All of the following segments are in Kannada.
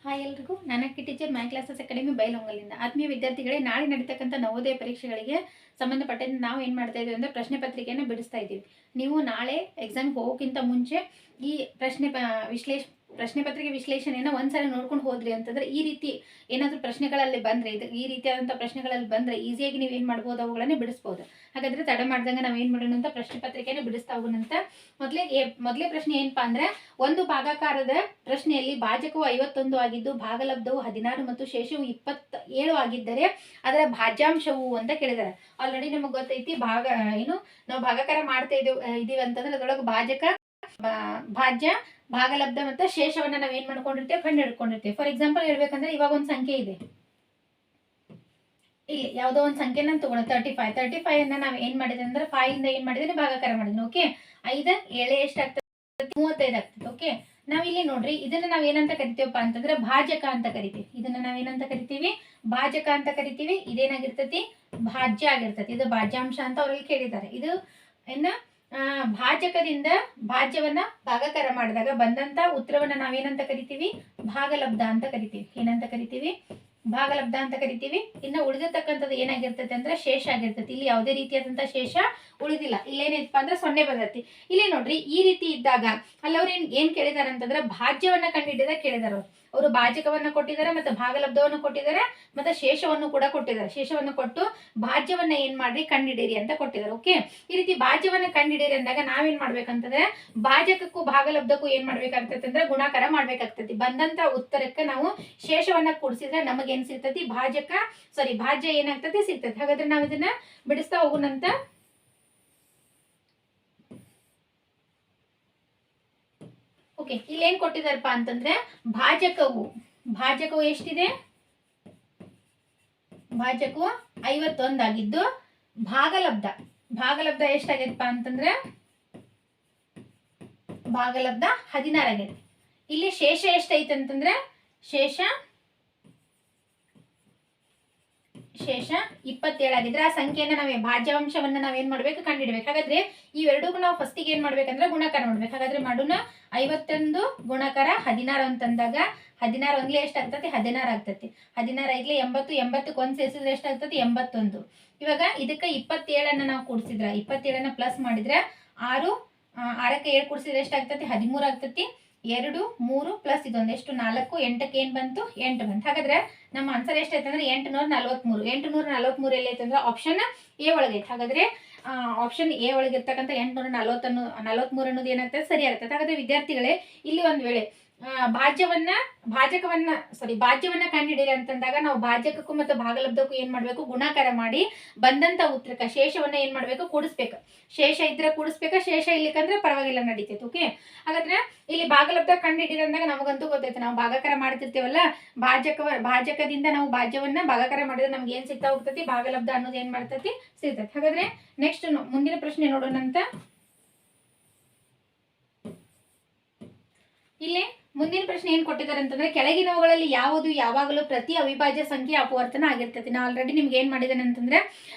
ಹಾಯ್ ಎಲ್ರಿಗೂ, ನಾನು ಅಕ್ಕಿ ಟೀಚರ್ ಮೈ ಕ್ಲಾಸಸ್ ಅಕಾಡೆಮಿ ಬೈಲೊಂಗಲಿಂದ. ಆತ್ಮೀಯ ವಿದ್ಯಾರ್ಥಿಗಳೇ, ನಾಳೆ ನಡೀತಕ್ಕಂಥ ನವೋದಯ ಪರೀಕ್ಷೆಗಳಿಗೆ ಸಂಬಂಧಪಟ್ಟಂತೆ ನಾವು ಏನು ಮಾಡ್ತಾ ಇದ್ದೀವಿ ಅಂದರೆ ಪ್ರಶ್ನೆ ಪತ್ರಿಕೆಯನ್ನು ಬಿಡಿಸ್ತಾ ಇದ್ದೀವಿ. ನೀವು ನಾಳೆ ಎಕ್ಸಾಮ್ಗೆ ಹೋಗೋಕ್ಕಿಂತ ಮುಂಚೆ ಈ ಪ್ರಶ್ನೆ ಪತ್ರಿಕೆ ವಿಶ್ಲೇಷಣೆಯನ್ನು ಒಂದ್ಸಲ ನೋಡ್ಕೊಂಡು ಹೋದ್ರಿ ಅಂತಂದ್ರೆ ಈ ರೀತಿ ಏನಾದರೂ ಪ್ರಶ್ನೆಗಳಲ್ಲಿ ಬಂದರೆ ಈ ರೀತಿಯಾದಂಥ ಪ್ರಶ್ನೆಗಳಲ್ಲಿ ಬಂದರೆ ಈಸಿಯಾಗಿ ನೀವು ಏನು ಮಾಡ್ಬೋದು, ಅವುಗಳನ್ನೇ ಬಿಡಿಸ್ಬೋದು. ಹಾಗಾದರೆ ತಡ ಮಾಡ್ದಂಗೆ ನಾವು ಏನು ಮಾಡೋಣ ಅಂತ ಪ್ರಶ್ನೆ ಪತ್ರಿಕೆಯನ್ನು ಬಿಡಿಸ್ತಾ ಹೋಗೋಣಂತ. ಮೊದಲೇ ಪ್ರಶ್ನೆ ಏನಪ್ಪಾ ಅಂದರೆ, ಒಂದು ಭಾಗಾಕಾರದ ಪ್ರಶ್ನೆಯಲ್ಲಿ ಭಾಜಕವು 51 ಆಗಿದ್ದು ಭಾಗಲಬ್ಧವು 16 ಮತ್ತು ಶೇಷವು 27 ಆಗಿದ್ದರೆ ಅದರ ಭಾಜ್ಯಾಂಶವು ಅಂತ ಕೇಳಿದ್ದಾರೆ. ಆಲ್ರೆಡಿ ನಮಗೆ ಗೊತ್ತೈತಿ ನಾವು ಭಾಗಾಕಾರ ಮಾಡ್ತಾ ಇದೀವಿ ಅಂತಂದ್ರೆ ಅದರೊಳಗೆ ಭಾಜಕ, ಭಾಜ್ಯ, ಭಾಗಲಬ್ಧ ಮತ್ತು ಶೇಷವನ್ನ ನಾವು ಏನ್ ಮಾಡ್ಕೊಂಡಿರ್ತೇವೆ, ಕಂಡು ಹಿಡ್ಕೊಂಡಿರ್ತೇವೆ. ಫಾರ್ ಎಕ್ಸಾಂಪಲ್ ಹೇಳ್ಬೇಕಂದ್ರೆ ಇವಾಗ ಒಂದು ಸಂಖ್ಯೆ ಇದೆ, ಇಲ್ಲಿ ಯಾವುದೋ ಒಂದು ಸಂಖ್ಯೆ ನಾನು ತಗೋಣ 35 ಅನ್ನ ನಾವು ಏನ್ ಮಾಡಿದ್ರೆ ಅಂದ್ರೆ 5 ಇಂದ ಏನ್ ಮಾಡಿದ್ರೆ ಭಾಗಾಕಾರ ಮಾಡಿದ್ವಿ. ಓಕೆ, 5 7 ಎಷ್ಟಾಗ್ತದೆ, 35 ಆಗ್ತದೆ. ಓಕೆ, ನಾವಿಲ್ಲಿ ನೋಡ್ರಿ, ಇದನ್ನ ನಾವ್ ಏನಂತ ಕರಿತೀವಪ್ಪ ಅಂತಂದ್ರೆ ಭಾಜಕ ಅಂತ ಕರಿತೀವಿ. ಇದನ್ನ ನಾವೇನಂತ ಕರಿತೀವಿ, ಭಾಜಕ ಅಂತ ಕರಿತೀವಿ. ಇದೇನಾಗಿರ್ತತಿ, ಭಾಜ್ಯ ಆಗಿರ್ತತಿ. ಇದು ಭಾಜ್ಯಾಂಶ ಅಂತ ಅವ್ರಲ್ಲಿ ಕೇಳಿದ್ದಾರೆ. ಇದು ಭಾಜಕದಿಂದ ಭಾಜ್ಯವನ್ನ ಭಾಗಾಕಾರ ಮಾಡಿದಾಗ ಬಂದಂತ ಉತ್ತರವನ್ನ ನಾವೇನಂತ ಕರಿತೀವಿ, ಭಾಗಲಬ್ಧ ಅಂತ ಕರಿತೀವಿ. ಏನಂತ ಕರಿತೀವಿ, ಭಾಗಲಬ್ಧ ಅಂತ ಕರಿತೀವಿ. ಇನ್ನು ಉಳಿದಿರ್ತಕ್ಕಂಥದ್ದು ಏನಾಗಿರ್ತೈತೆ ಅಂದ್ರೆ ಶೇಷ ಆಗಿರ್ತೈತಿ. ಇಲ್ಲಿ ಯಾವುದೇ ರೀತಿಯಾದಂತಹ ಶೇಷ ಉಳಿದಿಲ್ಲ. ಇಲ್ಲೇನಿದಪ್ಪ ಅಂದ್ರೆ 0 ಬಂದೈತಿ. ಇಲ್ಲಿ ನೋಡ್ರಿ, ಈ ರೀತಿ ಇದ್ದಾಗ ಅಲ್ಲವ್ರು ಏನ್ ಕೇಳಿದಾರೆ ಅಂತಂದ್ರೆ ಭಾಜ್ಯವನ್ನ ಕಂಡುಹಿಡಿದ ಕೇಳಿದಾರ. ಅವರು ಭಾಜಕವನ್ನ ಕೊಟ್ಟಿದ್ದಾರೆ, ಮತ್ತೆ ಭಾಗಲಬ್ಧವನ್ನು ಕೊಟ್ಟಿದ್ದಾರೆ, ಮತ್ತೆ ಶೇಷವನ್ನು ಕೂಡ ಕೊಟ್ಟಿದ್ದಾರೆ. ಶೇಷವನ್ನು ಕೊಟ್ಟು ಭಾಜ್ಯವನ್ನ ಏನ್ ಮಾಡ್ರಿ, ಕಂಡುಹಿಡೀರಿ ಅಂತ ಕೊಟ್ಟಿದ್ದಾರೆ. ಓಕೆ, ಈ ರೀತಿ ಭಾಜ್ಯವನ್ನ ಕಂಡುಹಿಡೀರಿ ಅಂದಾಗ ನಾವೇನ್ ಮಾಡ್ಬೇಕಂತಂದ್ರೆ ಭಾಜಕಕ್ಕೂ ಭಾಗಲಬ್ಧಕ್ಕೂ ಏನ್ ಮಾಡ್ಬೇಕಾಗ್ತೈತೆ ಅಂದ್ರೆ ಗುಣಾಕಾರ ಮಾಡ್ಬೇಕಾಗ್ತೈತಿ. ಬಂದಂತ ಉತ್ತರಕ್ಕೆ ನಾವು ಶೇಷವನ್ನ ಕೂಡಿಸಿದ್ರೆ ನಮಗೇನ್ ಸಿಗ್ತತಿ, ಭಾಜ್ಯ ಏನಾಗ್ತತಿ, ಸಿಗ್ತತಿ. ಹಾಗಾದ್ರೆ ನಾವ್ ಇದನ್ನ ಬಿಡಿಸ್ತಾ ಹೋಗೋಣಂತ. ಓಕೆ, ಇಲ್ಲಿ ಏನ್ ಕೊಟ್ಟಿದಾರಪ್ಪ ಅಂತಂದ್ರೆ ಭಾಜಕವು ಎಷ್ಟಿದೆ, ಭಾಜಕವು 51 ಆಗಿದ್ದು ಭಾಗಲಬ್ಧ ಎಷ್ಟಾಗೈತಪ್ಪ ಅಂತಂದ್ರೆ ಭಾಗಲಬ್ಧ 16 ಆಗೈತೆ. ಇಲ್ಲಿ ಶೇಷ ಎಷ್ಟೈತೆ ಅಂತಂದ್ರೆ ಶೇಷ 27 ಆಗಿದ್ರೆ ಆ ಸಂಖ್ಯೆಯನ್ನ ಭಾಜ್ಯಾಂಶವನ್ನ ನಾವೇನ್ ಮಾಡ್ಬೇಕು, ಕಂಡುಹಿಡ್ಬೇಕು. ಹಾಗಾದ್ರೆ ಇವೆರಡಕ್ಕೂ ನಾವು ಫಸ್ಟಿಗೆ ಏನ್ ಮಾಡ್ಬೇಕಂದ್ರೆ ಗುಣಾಕಾರ ಮಾಡ್ಬೇಕು. ಹಾಗಾದ್ರೆ ಮಾಡೋಣ. 51 ಗುಣಾಕಾರ 16 ಅಂತಂದಾಗ 16 ಒಂದ್ಲೆ ಎಷ್ಟಾಗ್ತತಿ, 16 ಆಗ್ತತಿ. 16 ಐದ್ಲೆ 80, 80ಕ್ಕೆ ಒಂದ್ ಸೇರಿಸಿದ್ರೆ ಎಷ್ಟಾಗ್ತತಿ, 81. ಇವಾಗ ಇದಕ್ಕೆ 27 ನಾವು ಕೂಡಿಸಿದ್ರ, 27 ಪ್ಲಸ್ ಮಾಡಿದ್ರೆ 6ಕ್ಕೆ 7 ಕೂಡಿಸಿದ್ರೆ ಎಷ್ಟಾಗ್ತತಿ, 13 ಆಗ್ತತಿ. 2 3 ಪ್ಲಸ್ ಇದೊಂದು ಎಷ್ಟು 4, 8ಕ್ಕೆ ಏನ್ ಬಂತು, 8 ಬಂತು. ಹಾಗಾದ್ರೆ ನಮ್ಮ ಆನ್ಸರ್ ಎಷ್ಟೈತೆ ಅಂದ್ರೆ 843. 843 ಎಲ್ಲೈತೆ ಅಂದ್ರೆ ಆಪ್ಷನ್ ಎ ಒಳಗೈತೆ. ಹಾಗಾದ್ರೆ ಆಪ್ಷನ್ ಎ ಒಳಗಿರ್ತಕ್ಕಂಥ 843 ಅನ್ನೋದು ಏನಾಗ್ತದೆ, ಸರಿ ಆಗ್ತದೆ. ಹಾಗಾದ್ರೆ ವಿದ್ಯಾರ್ಥಿಗಳೇ, ಇಲ್ಲಿ ಒಂದ್ ವೇಳೆ ಭಾಜ್ಯವನ್ನ ಕಂಡುಹಿಡಿಯಿರಿ ಅಂತಂದಾಗ ನಾವು ಭಾಜಕಕ್ಕೂ ಮತ್ತು ಭಾಗಲಬ್ಧಕ್ಕೂ ಏನ್ ಮಾಡ್ಬೇಕು, ಗುಣಾಕಾರ ಮಾಡಿ ಬಂದಂತ ಉತ್ತರಕ್ಕೆ ಶೇಷವನ್ನ ಏನ್ ಮಾಡ್ಬೇಕು, ಕೂಡಿಸ್ಬೇಕು. ಶೇಷ ಇದ್ರೆ ಕೂಡಿಸ್ಬೇಕ, ಶೇಷ ಇಲ್ಲಿಕಂದ್ರೆ ಪರವಾಗಿಲ್ಲ, ನಡೀತೈತೆ. ಓಕೆ, ಹಾಗಾದ್ರೆ ಇಲ್ಲಿ ಭಾಗಲಬ್ಧ ಕಂಡುಹಿಡಿಯಿರಿ ಅಂದಾಗ ನಮಗಂತೂ ಗೊತ್ತೈತೆ, ನಾವು ಭಾಗಾಕಾರ ಮಾಡ್ತಿರ್ತೀವಲ್ಲ, ಭಾಜಕದಿಂದ ನಾವು ಭಾಜ್ಯವನ್ನ ಭಾಗಾಕಾರ ಮಾಡಿದ್ರೆ ನಮ್ಗೆ ಏನ್ ಸಿಗ್ತಾ ಹೋಗ್ತತಿ, ಭಾಗಲಬ್ಧ ಅನ್ನೋದು ಏನ್ ಮಾಡ್ತತಿ, ಸಿಗ್ತೈತಿ. ಹಾಗಾದ್ರೆ ನೆಕ್ಸ್ಟ್ ಮುಂದಿನ ಪ್ರಶ್ನೆ ನೋಡೋಣ ಅಂತ. ಇಲ್ಲಿ ಮುಂದಿನ ಪ್ರಶ್ನೆ ಏನ್ ಕೊಟ್ಟಿದ್ದಾರೆ ಅಂತಂದ್ರೆ, ಕೆಳಗಿನವುಗಳಲ್ಲಿ ಯಾವುದು ಯಾವಾಗಲೂ ಪ್ರತಿ ಅವಿಭಾಜ್ಯ ಸಂಖ್ಯೆ ಅಪವರ್ತನ ಆಗಿರ್ತೈತಿ. ನಾ ಆಲ್ರೆಡಿ ನಿಮ್ಗೆ ಏನ್ ಮಾಡಿದ್ದೇನೆ ಅಂತಂದ್ರೆ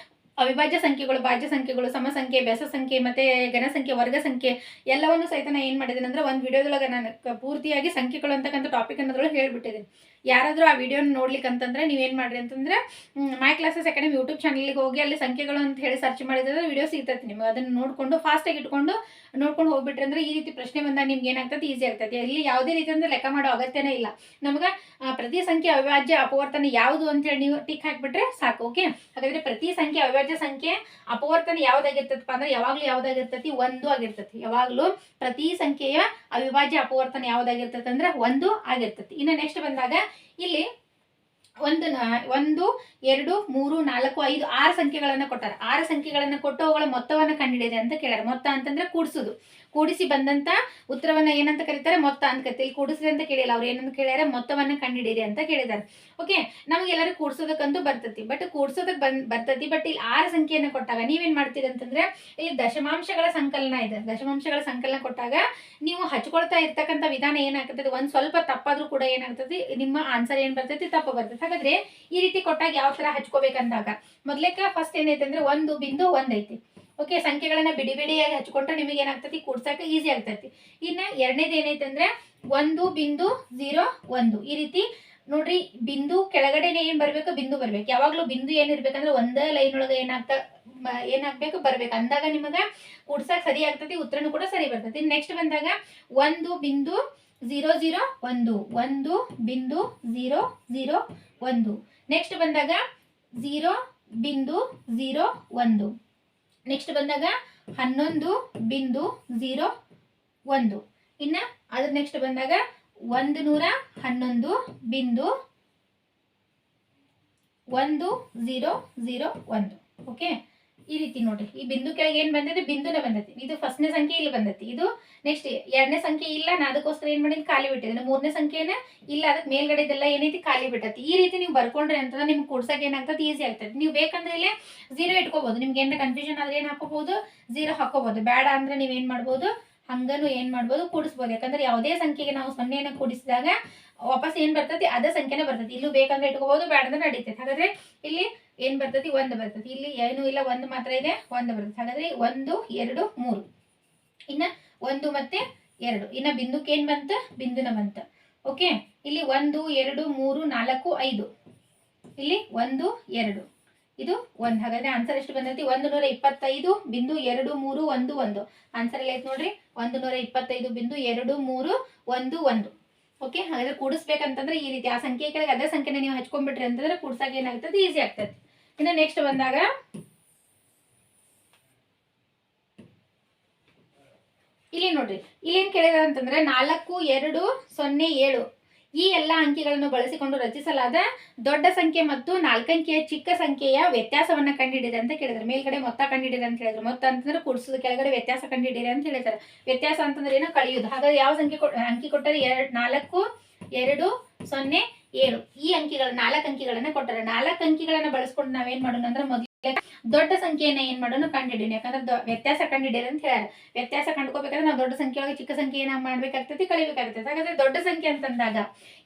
ಅವಿಭಾಜ್ಯ ಸಂಖ್ಯೆಗಳು, ಭಾಜ್ಯ ಸಂಖ್ಯೆಗಳು, ಸಮ ಸಂಖ್ಯೆ, ಬೆಸ ಸಂಖ್ಯೆ, ಮತ್ತೆ ಘನ ಸಂಖ್ಯೆ, ವರ್ಗ ಸಂಖ್ಯೆ ಎಲ್ಲವನ್ನು ಸಹಿತ ನಾ ಏನ್ ಮಾಡಿದ್ದೇನೆ ಅಂದ್ರೆ ಒಂದು ವಿಡಿಯೋದೊಳಗೆ ನಾನು ಪೂರ್ತಿಯಾಗಿ ಸಂಖ್ಯೆಗಳು ಅಂತಕ್ಕಂಥ ಟಾಪಿಕ್ ಅನ್ನೋದ್ರೊಳಗೆ ಹೇಳ್ಬಿಟ್ಟಿದ್ದೀನಿ. ಯಾರಾದರೂ ಆ ವಿಡಿಯೋನ ನೋಡ್ಲಿಕ್ಕೆ ಅಂತಂದ್ರೆ ನೀವೇನ್ ಮಾಡ್ರಿ ಅಂತಂದ್ರೆ ಮೈ ಕ್ಲಾಸಸ್ ಅಕಾಡೆಮಿ ಯೂಟ್ಯೂಬ್ ಚಾನಲ್ಗೆ ಹೋಗಿ ಅಲ್ಲಿ ಸಂಖ್ಯೆಗಳು ಅಂತ ಹೇಳಿ ಸರ್ಚ್ ಮಾಡಿದ್ರೆ ವಿಡಿಯೋ ಸಿಗ್ತೈತಿ. ನಿಮ್ಗೆ ಅದನ್ನ ನೋಡ್ಕೊಂಡು ಫಾಸ್ಟಾಗಿ ನೋಡ್ಕೊಂಡು ಹೋಗ್ಬಿಟ್ರಿ ಅಂದ್ರೆ ಈ ರೀತಿ ಪ್ರಶ್ನೆ ಬಂದಾಗ ನಿಮ್ಗೆ ಏನಾಗ್ತದೆ, ಈಸಿ ಆಗ್ತದೆ. ಇಲ್ಲಿ ಯಾವುದೇ ರೀತಿ ಅಂದ್ರೆ ಲೆಕ್ಕ ಮಾಡೋ ಅಗತ್ಯನೇ ಇಲ್ಲ. ನಮ್ಗೆ ಪ್ರತಿ ಸಂಖ್ಯೆ ಅವಿಭಾಜ್ಯ ಅಪವರ್ತನ ಯಾವುದು ಅಂತ ಹೇಳಿ ನೀವು ಟಿಕ್ ಹಾಕ್ಬಿಟ್ರೆ ಸಾಕು. ಓಕೆ, ಹಾಗಾದ್ರೆ ಪ್ರತಿ ಸಂಖ್ಯೆ ಅವಿಭಾಜ್ಯ ಸಂಖ್ಯೆ ಅಪವರ್ತನ ಯಾವ್ದಾಗಿರ್ತದಪ್ಪ ಅಂದ್ರೆ ಯಾವಾಗ್ಲೂ ಯಾವ್ದಾಗಿರ್ತತಿ, 1 ಆಗಿರ್ತತಿ. ಯಾವಾಗ್ಲೂ ಪ್ರತಿ ಸಂಖ್ಯೆಯ ಅವಿಭಾಜ್ಯ ಅಪವರ್ತನ ಯಾವ್ದಾಗಿರ್ತತಿ ಅಂದ್ರೆ 1 ಆಗಿರ್ತತಿ. ಇನ್ನು ನೆಕ್ಸ್ಟ್ ಬಂದಾಗ ಇಲ್ಲಿ 1 2 3 4 5 6 ಸಂಖ್ಯೆಗಳನ್ನ ಕೊಟ್ಟಾರ. 6 ಸಂಖ್ಯೆಗಳನ್ನ ಕೊಟ್ಟು ಅವುಗಳ ಮೊತ್ತವನ್ನ ಕಂಡುಹಿಡಿಯಿರಿ ಅಂತ ಕೇಳ್ಯಾರ. ಮೊತ್ತ ಅಂತಂದ್ರೆ ಕೂಡಿಸೋದು. ಕೂಡಿಸಿ ಬಂದಂತ ಉತ್ತರವನ್ನ ಏನಂತ ಕರೀತಾರೆ, ಮೊತ್ತ ಅಂತ ಕರಿತೀವಿ. ಕೂಡಿಸ್ರಿ ಅಂತ ಕೇಳಿಲ್ಲ, ಅವ್ರು ಏನಂತ ಕೇಳ್ಯಾರ, ಮೊತ್ತವನ್ನ ಕಂಡುಹಿಡಿಯಿರಿ ಅಂತ ಕೇಳಿದಾರೆ. ಓಕೆ, ನಮಗೆಲ್ಲರೂ ಕೂಡ್ಸೋದಕ್ಕಂತೂ ಬರ್ತತಿ, ಬಟ್ ಬರ್ತತಿ. ಬಟ್ ಇಲ್ಲಿ 6 ಸಂಖ್ಯೆಯನ್ನ ಕೊಟ್ಟಾಗ ನೀವೇನ್ ಮಾಡ್ತೀರಿ ಅಂತಂದ್ರೆ, ಇಲ್ಲಿ ದಶಮಾಂಶಗಳ ಸಂಕಲನ ಇದೆ. ದಶಮಾಂಶಗಳ ಸಂಕಲನ ಕೊಟ್ಟಾಗ ನೀವು ಹಚ್ಕೊಳ್ತಾ ಇರ್ತಕ್ಕಂಥ ವಿಧಾನ ಏನಾಗ್ತದೆ, ಒಂದ್ ಸ್ವಲ್ಪ ತಪ್ಪಾದ್ರೂ ಕೂಡ ಏನಾಗ್ತದೆ, ನಿಮ್ಮ ಆನ್ಸರ್ ಏನ್ ಬರ್ತೈತಿ, ತಪ್ಪು ಬರ್ತೈತಿ. ಹಾಗಾದ್ರೆ ಈ ರೀತಿ ಕೊಟ್ಟಾಗ ಯಾವ ತರ ಹಚ್ಕೋಬೇಕಂದಾಗ ಮೊದ್ಲೇಕ ಫಸ್ಟ್ ಏನೈತೆ ಅಂದ್ರೆ 1.1 ಐತಿ. ಓಕೆ, ಸಂಖ್ಯೆಗಳನ್ನ ಬಿಡಿ ಬಿಡಿಯಾಗಿ ಹಚ್ಕೊಂಡ್ರೆ ನಿಮಗೆ ಏನಾಗ್ತತಿ ಕೂಡ್ಸಕ್ಕೆ ಈಸಿ ಆಗ್ತೈತಿ. ಇನ್ನು ಎರಡನೇದು ಏನೈತಂದ್ರೆ 1.0 ಈ ರೀತಿ ನೋಡ್ರಿ. ಬಿಂದು ಕೆಳಗಡೆನೆ ಏನ್ ಬರ್ಬೇಕು, ಬಿಂದು ಬರ್ಬೇಕು. ಯಾವಾಗ್ಲೂ ಬಿಂದು ಏನಿರ್ಬೇಕಂದ್ರೆ ಒಂದೇ ಲೈನ್ ಒಳಗೆ ಏನಾಗ್ಬೇಕು ಬರ್ಬೇಕು. ಅಂದಾಗ ನಿಮಗ ಕೂಡ್ಸಕ್ ಸರಿ ಆಗ್ತತಿ, ಉತ್ತರನು ಕೂಡ ಸರಿ ಬರ್ತೈತಿ. ನೆಕ್ಸ್ಟ್ ಬಂದಾಗ 1.001 1.001. ನೆಕ್ಸ್ಟ್ ಬಂದಾಗ 0.01. ನೆಕ್ಸ್ಟ್ ಬಂದಾಗ 11.01. ಇನ್ನ ಅದ್ರ ನೆಕ್ಸ್ಟ್ ಬಂದಾಗ 111.101. ಓಕೆ, ಈ ರೀತಿ ನೋಡ್ರಿ. ಈ ಬಿಂದು ಕೆಳಗೆ ಏನ್ ಬಂದೈತಿ, ಬಿಂದುನ ಬಂದೈತಿ. ಇದು ಫಸ್ಟ್ನೇ ಸಂಖ್ಯೆ ಇಲ್ಲಿ ಬಂದೈತಿ. ಇದು ನೆಕ್ಸ್ಟ್ ಎರಡನೇ ಸಂಖ್ಯೆ ಇಲ್ಲ, ನಾ ಅದಕ್ಕೋಸ್ಕರ ಏನ್ ಮಾಡಿದ್ ಖಾಲಿ ಬಿಟ್ಟಿದ್ದೀನಿ. ಮೂರನೇ ಸಂಖ್ಯೆನ ಇಲ್ಲ, ಅದಕ್ಕೆ ಮೇಲ್ಗಡೆದೆಲ್ಲ ಏನೈತಿ ಖಾಲಿ ಬಿಟ್ಟೈತಿ. ಈ ರೀತಿ ನೀವು ಬರ್ಕೊಂಡ್ರೆ ಅಂತಂದ್ರೆ ನಿಮ್ಗೆ ಕೂಡ್ಸಕ್ಕೆ ಏನಾಗ್ತದೆ, ಈಸಿ ಆಗ್ತದೆ. ನೀವು ಬೇಕಂದ್ರೆ ಇಲ್ಲಿ 0 ಇಟ್ಕೋಬಹುದು. ನಿಮ್ಗೆ ಏನಾರ ಕನ್ಫ್ಯೂಷನ್ ಆದ್ರೆ ಏನ್ ಹಾಕೋಬಹುದು, 0 ಹಾಕೋಬಹುದು. ಬೇಡ ಅಂದ್ರೆ ನೀವ್ ಏನ್ ಮಾಡ್ಬೋದು, ಹಂಗನು ಏನ್ ಮಾಡ್ಬೋದು, ಕೂಡಿಸ್ಬೋದು. ಯಾಕಂದ್ರೆ ಯಾವುದೇ ಸಂಖ್ಯೆಗೆ ನಾವು 0ನ ಕೂಡಿಸಿದಾಗ ವಾಪಸ್ ಏನ್ ಬರ್ತೈತಿ, ಅದೇ ಸಂಖ್ಯೆನೇ ಬರ್ತೈತಿ. ಇಲ್ಲೂ ಬೇಕಂದ್ರೆ ಇಟ್ಕೋಬಹುದು, ಬೇಡ ಅಂದ್ರೆ ನಡೀತೈತಿ. ಹಾಗಾದ್ರೆ ಇಲ್ಲಿ ಏನ್ ಬರ್ತೈತಿ, 1 ಬರ್ತೈತಿ. ಇಲ್ಲಿ ಏನು ಇಲ್ಲ, 1 ಮಾತ್ರ ಇದೆ, 1 ಬರ್ತೈತಿ. ಹಾಗಾದ್ರೆ 1 2 3. ಇನ್ನ 1 ಮತ್ತೆ 2. ಇನ್ನ ಬಿಂದುಕ್ಕೆ ಏನ್ ಬಂತ, ಬಿಂದುನ ಬಂತ. ಓಕೆ, ಇಲ್ಲಿ 1 2 3 4 5. ಇಲ್ಲಿ 1 2 ಇದು 1. ಹಾಗಾದ್ರೆ ಆನ್ಸರ್ ಎಷ್ಟು ಬಂದೈತಿ, 125.231. ಆನ್ಸರ್ ಎಲ್ಲ ಐತಿ ನೋಡ್ರಿ, 125.231. ಓಕೆ, ಹಾಗಾದ್ರೆ ಕೂಡಿಸ್ಬೇಕಂತಂದ್ರೆ ಈ ರೀತಿ ಆ ಸಂಖ್ಯೆ ಕೆಳಗೆ ಅದೇ ಸಂಖ್ಯೆನ ನೀವು ಹಚ್ಕೊಂಡ್ಬಿಟ್ರಿ ಅಂತಂದ್ರೆ ಕೂಡ್ಸಾಗ ಏನಾಗ್ತದೆ, ಈಸಿ ಆಗ್ತದೆ. ಇನ್ನು ನೆಕ್ಸ್ಟ್ ಬಂದಾಗ ಇಲ್ಲಿ ನೋಡ್ರಿ, ಇಲ್ಲಿ ಏನ್ ಕೇಳಿದ ಅಂತಂದ್ರೆ 4 2 0 7 ಈ ಎಲ್ಲ ಅಂಕಿಗಳನ್ನು ಬಳಸಿಕೊಂಡು ರಚಿಸಲಾದ ದೊಡ್ಡ ಸಂಖ್ಯೆ ಮತ್ತು 4 ಅಂಕಿಯ ಚಿಕ್ಕ ಸಂಖ್ಯೆಯ ವ್ಯತ್ಯಾಸವನ್ನ ಕಂಡುಹಿಡಿದೆ ಅಂತ ಕೇಳಿದ್ರು. ಮೇಲ್ಗಡೆ ಮೊತ್ತ ಕಂಡುಹಿಡಿದೆ ಅಂತ ಹೇಳಿದ್ರು. ಮೊತ್ತ ಅಂತಂದ್ರೆ ಕೂಡಿಸೋದು, ಕೆಳಗಡೆ ವ್ಯತ್ಯಾಸ ಕಂಡುಹಿಡಿದೆ ಅಂತ ಹೇಳಿದ್ದಾರೆ. ವ್ಯತ್ಯಾಸ ಅಂತಂದ್ರೆ ಏನೋ ಕಳೆಯುವುದು. ಹಾಗಾದ್ರೆ ಯಾವ ಸಂಖ್ಯೆ ಅಂಕಿ ಕೊಟ್ಟರೆ, 4 2 0 7 ಈ ಅಂಕಿಗಳು 4 ಅಂಕಿಗಳನ್ನ ಕೊಟ್ಟರೆ. 4 ಅಂಕಿಗಳನ್ನ ಬಳಸ್ಕೊಂಡು ನಾವೇನ್ ಮಾಡೋಣ ಅಂದ್ರೆ ಮೊದಲೇ ದೊಡ್ಡ ಸಂಖ್ಯೆಯನ್ನ ಏನ್ ಮಾಡೋಣ ಕಂಡುಹಿಡಿಯೋಣ. ಯಾಕಂದ್ರೆ ವ್ಯತ್ಯಾಸ ಕಂಡುಹಿಡಿಯೋದು ಅಂತ ಹೇಳ್ಯಾರ. ವ್ಯತ್ಯಾಸ ಕಂಡುಕೋಬೇಕಾದ್ರೆ ನಾವು ದೊಡ್ಡ ಸಂಖ್ಯೆ ಒಳಗೆ ಚಿಕ್ಕ ಸಂಖ್ಯೆ ಏನ ಮಾಡ್ಬೇಕಾಗ್ತೈತಿ, ಕಳಿಬೇಕಾಗ್ತೈತಿ. ಹಾಗಾದ್ರೆ ದೊಡ್ಡ ಸಂಖ್ಯೆ ಅಂತಂದಾಗ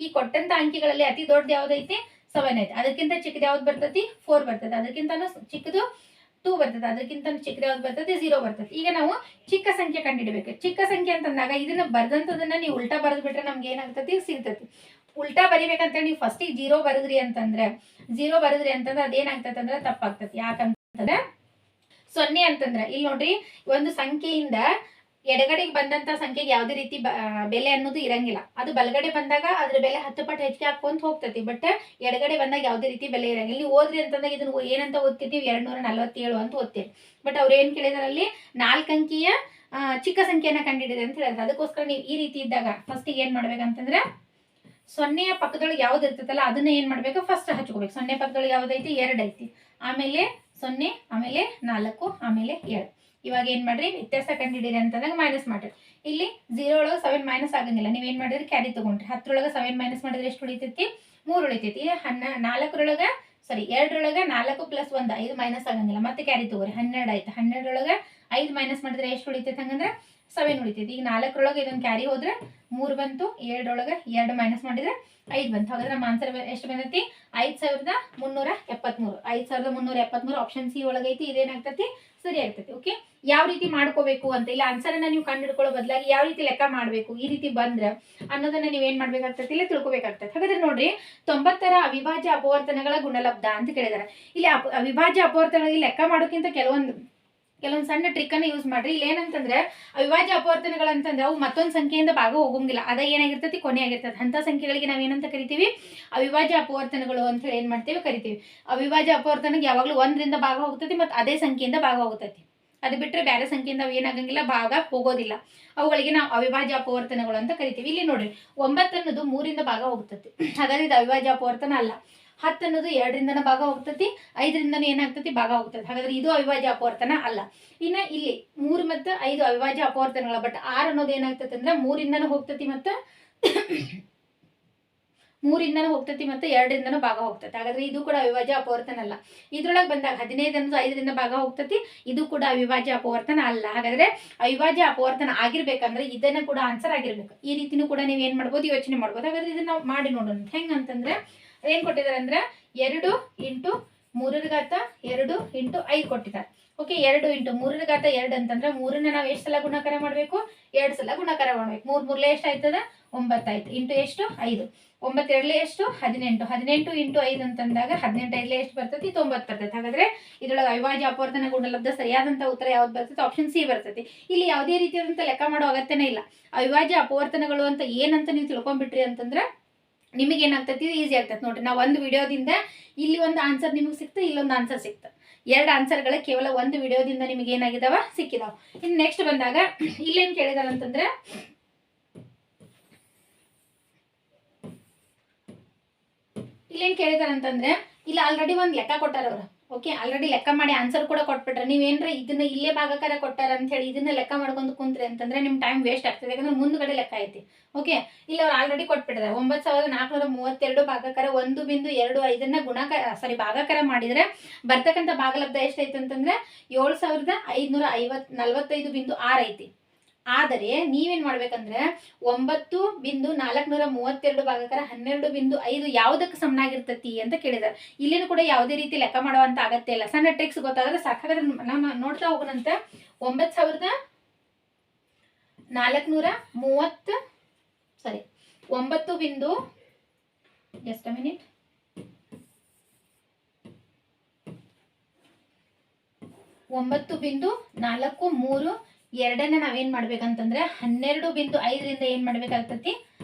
ಈ ಕೊಟ್ಟಂತ ಅಂಕಿಗಳಲ್ಲಿ ಅತಿ ದೊಡ್ಡ ಯಾವ್ದೈತಿ, 7 ಐತಿ. ಅದಕ್ಕಿಂತ ಚಿಕ್ಕದ ಯಾವ್ದು ಬರ್ತೈತಿ, 4 ಬರ್ತದೆ. ಅದಕ್ಕಿಂತ ಚಿಕ್ಕದು 2 ಬರ್ತದೆ. ಅದಕ್ಕಿಂತ ಚಿಕ್ಕದ ಯಾವ್ದು ಬರ್ತೈತಿ, 0 ಬರ್ತೈತಿ. ಈಗ ನಾವು ಚಿಕ್ಕ ಸಂಖ್ಯೆ ಕಂಡುಹಿಡಬೇಕು. ಚಿಕ್ಕ ಸಂಖ್ಯೆ ಅಂತಂದಾಗ ಇದನ್ನ ಬರ್ದಂತದನ್ನ ನೀವು ಉಲ್ಟಾ ಬರೆದು ಬಿಟ್ರೆ ನಮ್ಗೆ ಏನಾಗ್ತತಿ, ಸಿಗ್ತತಿ. ಉಲ್ಟಾ ಬರಿಬೇಕಂತ ನೀವು ಫಸ್ಟಿಗೆ 0 ಬರದ್ರಿ ಅಂತಂದ್ರೆ ಅದೇನಾಗ್ತದೆ ಅಂದ್ರೆ ತಪ್ಪಾಗ್ತತಿ. ಯಾಕಂತಂದ್ರೆ 0 ಅಂತಂದ್ರೆ ಇಲ್ಲಿ ನೋಡ್ರಿ, ಒಂದು ಸಂಖ್ಯೆಯಿಂದ ಎಡಗಡೆಗೆ ಬಂದಂತ ಸಂಖ್ಯೆಗೆ ಯಾವುದೇ ರೀತಿ ಬೆಲೆ ಅನ್ನೋದು ಇರಂಗಿಲ್ಲ. ಅದು ಬಲಗಡೆ ಬಂದಾಗ ಅದ್ರ ಬೆಲೆ 10 ಪಟ್ಟು ಹೆಚ್ಚಿಗೆ ಹಾಕೊಂತ ಹೋಗ್ತತಿ. ಬಟ್ ಎಡಗಡೆ ಬಂದಾಗ ಯಾವುದೇ ರೀತಿ ಬೆಲೆ ಇರಂಗಿಲ್ಲ. ನೀವು ಓದ್ರಿ ಅಂತಂದಾಗ ಇದನ್ನ ಏನಂತ ಓದ್ತಿರ್ತೀವಿ, 247 ಅಂತ ಓದ್ತೀವಿ. ಬಟ್ ಅವ್ರು ಏನ್ ಕೇಳಿದಾರೆ ಅಲ್ಲಿ 4 ಅಂಕಿಯ ಚಿಕ್ಕ ಸಂಖ್ಯೆಯನ್ನ ಕಂಡುಹಿಡಿದೆ ಅಂತ ಹೇಳಿದ್ರೆ. ಅದಕ್ಕೋಸ್ಕರ ನೀವು ಈ ರೀತಿ ಇದ್ದಾಗ ಫಸ್ಟಿಗೆ ಏನ್ ಮಾಡ್ಬೇಕಂತಂದ್ರೆ 0ಯ ಪಕ್ಕದೊಳಗೆ ಯಾವ್ದು ಇರ್ತೈತಲ್ಲ ಅದನ್ನ ಏನ್ ಮಾಡ್ಬೇಕು, ಫಸ್ಟ್ ಹಚ್ಕೋಬೇಕು. 0 ಪಕ್ಕದೊಳಗೆ ಯಾವ್ದೈತಿ, 2 ಐತಿ. ಆಮೇಲೆ 0, ಆಮೇಲೆ 4, ಆಮೇಲೆ 7. ಇವಾಗ ಏನ್ ಮಾಡ್ರಿ, ವ್ಯತ್ಯಾಸ ಕಂಡುಹಿಡಿರಿ ಅಂತಂದಾಗ ಮೈನಸ್ ಮಾಡ್ರಿ. ಇಲ್ಲಿ 0 ಒಳಗೆ 7 ಮೈನಸ್ ಆಗಂಗಿಲ್ಲ. ನೀವೇನ್ ಮಾಡಿದ್ರಿ, ಕ್ಯಾರಿ ತಗೊಂಡ್ರಿ. 10 7 ಮೈನಸ್ ಮಾಡಿದ್ರೆ ಎಷ್ಟು ಉಳಿತೈತಿ, 3 ಉಳಿತೈತಿ. 4 2 4 ಪ್ಲಸ್ 1 5 ಮೈನಸ್ ಆಗಂಗಿಲ್ಲ. ಮತ್ತೆ ಕ್ಯಾರಿ ತಗೋರಿ, 12 ಆಯ್ತು. 12 5 ಮೈನಸ್ ಮಾಡಿದ್ರೆ ಎಷ್ಟು ಉಳಿತೈತಿ, ಹಂಗಂದ್ರೆ 7 ಉಳಿತೈತಿ. ಈಗ 4 ಇದೊಂದು ಕ್ಯಾರಿ ಹೋದ್ರೆ 3 ಬಂತು. 7 2 ಮೈನಸ್ ಮಾಡಿದ್ರೆ 5 ಬಂತು. ಹಾಗಾದ್ರೆ ನಮ್ಮ ಆನ್ಸರ್ ಎಷ್ಟು ಬಂದೈತಿ, 5373. 5373 ಆಪ್ಷನ್ ಸಿ ಒಳಗೈತಿ. ಇದೇನಾಗ್ತತಿ, ಸರಿ ಆಗ್ತೈತಿ. ಓಕೆ, ಯಾವ ರೀತಿ ಮಾಡ್ಕೋಬೇಕು ಅಂತ ಇಲ್ಲ ಆನ್ಸರ್ ಅನ್ನ ನೀವು ಕಂಡು ಹಿಡ್ಕೊಳ್ಳೋ ಬದಲಾಗಿ ಯಾವ ರೀತಿ ಲೆಕ್ಕ ಮಾಡ್ಬೇಕು, ಈ ರೀತಿ ಬಂದ್ರೆ ಅನ್ನೋದನ್ನ ನೀವೇನ್ ಮಾಡ್ಬೇಕಾಗ್ತೈತಿ, ಇಲ್ಲ ತಿಳ್ಕೊಬೇಕಾಗ್ತೈತಿ. ಹಾಗಾದ್ರೆ ನೋಡ್ರಿ, 90ರ ಅವಿಭಾಜ್ಯ ಅಪವರ್ತನಗಳ ಗುಣಲಬ್ಧ ಅಂತ ಕೇಳಿದಾರೆ. ಇಲ್ಲಿ ಅವಿಭಾಜ್ಯ ಅಪವರ್ತನಗಳಿಗೆ ಲೆಕ್ಕ ಮಾಡೋಕ್ಕಿಂತ ಕೆಲವೊಂದು ಸಣ್ಣ ಟ್ರಿಕ್ ಅನ್ನ ಯೂಸ್ ಮಾಡ್ರಿ. ಇಲ್ಲಿ ಏನಂತಂದ್ರೆ ಅವಿಭಾಜ್ಯ ಅಪವರ್ತನಗಳಂತಂದ್ರೆ ಅವು ಮತ್ತೊಂದು ಸಂಖ್ಯೆಯಿಂದ ಭಾಗ ಹೋಗಂಗಿಲ್ಲ. ಅದ ಏನಾಗಿರ್ತೈತಿ, ಕೊನೆ ಆಗಿರ್ತದೆ. ಅಂತ ಸಂಖ್ಯೆಗಳಿಗೆ ನಾವೇನಂತ ಕರಿತೀವಿ, ಅವಿಭಾಜ್ಯ ಅಪವರ್ತನಗಳು ಅಂತ ಹೇಳಿ ಏನ್ ಮಾಡ್ತೀವಿ, ಕರಿತೀವಿ. ಅವಿಭಾಜ್ಯ ಅಪವರ್ತನಕ್ಕೆ ಯಾವಾಗ್ಲೂ 1ರಿಂದ ಭಾಗ ಹೋಗ್ತೈತಿ ಮತ್ತು ಅದೇ ಸಂಖ್ಯೆಯಿಂದ ಭಾಗ ಹೋಗ್ತೈತಿ. ಅದು ಬಿಟ್ಟರೆ ಬೇರೆ ಸಂಖ್ಯೆಯಿಂದ ಅವು ಏನಾಗಂಗಿಲ್ಲ, ಭಾಗ ಹೋಗೋದಿಲ್ಲ. ಅವುಗಳಿಗೆ ನಾವು ಅವಿಭಾಜ್ಯ ಅಪವರ್ತನಗಳು ಅಂತ ಕರಿತೀವಿ. ಇಲ್ಲಿ ನೋಡ್ರಿ, 9 ಅನ್ನೋದು 3ರಿಂದ ಭಾಗ ಹೋಗ್ತೈತಿ. ಹಾಗಾದ್ರೆ ಇದು ಅವಿಭಾಜ್ಯ ಅಪವರ್ತನ ಅಲ್ಲ. 10 ಅನ್ನೋದು 2ರಿಂದನ ಭಾಗ ಹೋಗ್ತತಿ, 5ರಿಂದನೂ ಏನಾಗ್ತತಿ, ಭಾಗ ಹೋಗ್ತದೆ. ಹಾಗಾದ್ರೆ ಇದು ಅವಿಭಾಜ್ಯ ಅಪವರ್ತನ ಅಲ್ಲ. ಇನ್ನ ಇಲ್ಲಿ 3 ಮತ್ತು 5 ಅವಿಭಾಜ್ಯ ಅಪವರ್ತನಗಳ. ಬಟ್ 6 ಅನ್ನೋದು ಏನಾಗ್ತತಿ ಅಂದ್ರೆ 3ರಿಂದನೂ ಹೋಗ್ತತಿ ಮತ್ತು 2ರಿಂದನೂ ಭಾಗ ಹೋಗ್ತದೆ. ಹಾಗಾದ್ರೆ ಇದು ಕೂಡ ಅವಿಭಾಜ್ಯ ಅಪವರ್ತನ ಅಲ್ಲ. ಇದ್ರೊಳಗೆ ಬಂದಾಗ 15 ಅನ್ನೋದು 5ರಿಂದ ಭಾಗ ಹೋಗ್ತತಿ, ಇದು ಕೂಡ ಅವಿಭಾಜ್ಯ ಅಪವರ್ತನ ಅಲ್ಲ. ಹಾಗಾದ್ರೆ ಅವಿಭಾಜ್ಯ ಅಪವರ್ತನ ಆಗಿರ್ಬೇಕಂದ್ರೆ ಇದನ್ನ ಕೂಡ ಆನ್ಸರ್ ಆಗಿರ್ಬೇಕು. ಈ ರೀತಿನೂ ಕೂಡ ನೀವು ಏನ್ ಮಾಡ್ಬೋದು, ಯೋಚನೆ ಮಾಡ್ಬೋದು. ಹಾಗಾದ್ರೆ ಇದನ್ನ ನಾವು ಮಾಡಿ ನೋಡೋಣ. ಹೆಂಗಂತಂದ್ರೆ ಏನ್ ಕೊಟ್ಟಿದ್ದಾರೆ ಅಂದ್ರೆ 2 × 3ರ ಘಾತ 2 ಇಂಟು 5 ಕೊಟ್ಟಿದ್ದಾರೆ. ಓಕೆ, 2 ಇಂಟು 3ರ ಘಾತ 2 ಅಂತಂದ್ರೆ 3ನ್ನ ನಾವು ಎಷ್ಟು ಸಲ ಗುಣಾಕಾರ ಮಾಡಬೇಕು? 2 ಸಲ ಗುಣಾಕಾರ ಮಾಡಬೇಕು. 3 3 ಎಷ್ಟು ಆಯ್ತದ? 9 ಆಯ್ತು. ಇಂಟು ಎಷ್ಟು? 5. 9 2 ಎಷ್ಟು? 18. 18 ಇಂಟು 5 ಅಂತಂದಾಗ 18 5 ಎಷ್ಟು ಬರ್ತೈತಿ? 90 ಬರ್ತೈತಿ. ಹಾಗಾದ್ರೆ ಇದ್ರೊಳಗೆ ಅವಿಭಾಜ್ಯ ಅಪವರ್ತನ ಗುಣಲಬ್ಧ ಸರಿಯಾದಂತ ಉತ್ತರ ಯಾವ್ದು ಬರ್ತೈತಿ? ಆಪ್ಷನ್ ಸಿ ಬರ್ತೈತಿ. ಇಲ್ಲಿ ಯಾವುದೇ ರೀತಿಯಾದಂತ ಲೆಕ್ಕ ಮಾಡೋ ಅಗತ್ಯನೇ ಇಲ್ಲ. ಅವಿಭಾಜ್ಯ ಅಪವರ್ತನಗಳು ಅಂತ ಏನಂತ ನೀವು ತಿಳ್ಕೊಂಡ್ಬಿಟ್ರಿ ಅಂತಂದ್ರೆ ನಿಮಗೆ ಏನಾಗ್ತೈತಿ? ಈಸಿ ಆಗ್ತೈತಿ. ನೋಡ್ರಿ, ನಾವು ಒಂದು ವಿಡಿಯೋದಿಂದ ಇಲ್ಲಿ ಒಂದು ಆನ್ಸರ್ ನಿಮಗೆ ಸಿಕ್ತು, ಇಲ್ಲೊಂದು ಆನ್ಸರ್ ಸಿಕ್ತು. 2 ಆನ್ಸರ್ಗಳು ಕೇವಲ ಒಂದು ವಿಡಿಯೋದಿಂದ ನಿಮಗೆ ಏನಾಗಿದಾವ? ಸಿಕ್ಕಿದಾವ. ಇನ್ನು ನೆಕ್ಸ್ಟ್ ಬಂದಾಗ ಇಲ್ಲೇನು ಕೇಳಿದಾರೆ ಅಂತಂದ್ರೆ ಇಲ್ಲಿ ಆಲ್ರೆಡಿ ಒಂದು ಲೆಕ್ಕ ಕೊಟ್ಟಾರ ಅವರು. ಓಕೆ, ಆಲ್ರೆಡಿ ಲೆಕ್ಕ ಮಾಡಿ ಆನ್ಸರ್ ಕೂಡ ಕೊಟ್ಬಿಟ್ರೆ ನೀವೇನ್ರ ಇದನ್ನ ಇಲ್ಲೇ ಭಾಗಾಕಾರ ಕೊಟ್ಟಾರ ಅಂತ ಹೇಳಿ ಇದನ್ನ ಲೆಕ್ಕ ಮಾಡ್ಕೊಂಡು ಕುಂತ್ರಿ ಅಂತಂದ್ರೆ ನಿಮ್ ಟೈಮ್ ವೇಸ್ಟ್ ಆಗ್ತದೆ. ಯಾಕಂದ್ರೆ ಮುಂದ್ಗಡೆ ಲೆಕ್ಕ ಐತಿ. ಓಕೆ, ಇಲ್ಲಿ ಅವ್ರು ಆಲ್ರೆಡಿ ಕೊಟ್ಬಿಟ್ಟಿದ್ದಾರೆ. 9432 ಭಾಗಾಕಾರ 1.25 ಭಾಗಾಕಾರ ಮಾಡಿದ್ರೆ ಬರ್ತಕ್ಕಂಥ ಭಾಗಲಬ್ಧ ಎಷ್ಟೈತಿ ಅಂತಂದ್ರೆ 7545.6 ಐತಿ. ಆದರೆ ನೀವೇನ್ ಮಾಡ್ಬೇಕಂದ್ರೆ 9.432 ಭಾಗಾಕಾರ 12.5 ಯಾವುದಕ್ಕೆ ಸಮನಾಗಿರ್ತತಿ ಅಂತ ಕೇಳಿದಾರೆ. ಇಲ್ಲಿನೂ ಕೂಡ ಯಾವುದೇ ರೀತಿ ಲೆಕ್ಕ ಮಾಡುವಂತ ಅಗತ್ಯ ಇಲ್ಲ. ಸಣ್ಣ ಟ್ರಿಕ್ಸ್ ಗೊತ್ತಾದ್ರೆ ಸಾಕಾದ್ರೆ ನಾವು ನೋಡ್ತಾ ಹೋಗೋಣಂತ. 9.42ನ್ನ ನಾವೇನ್ ಮಾಡ್ಬೇಕಂತಂದ್ರೆ 12.5ರಿಂದ ಏನ್ ಮಾಡ್ಬೇಕಾಗ್ತತಿ?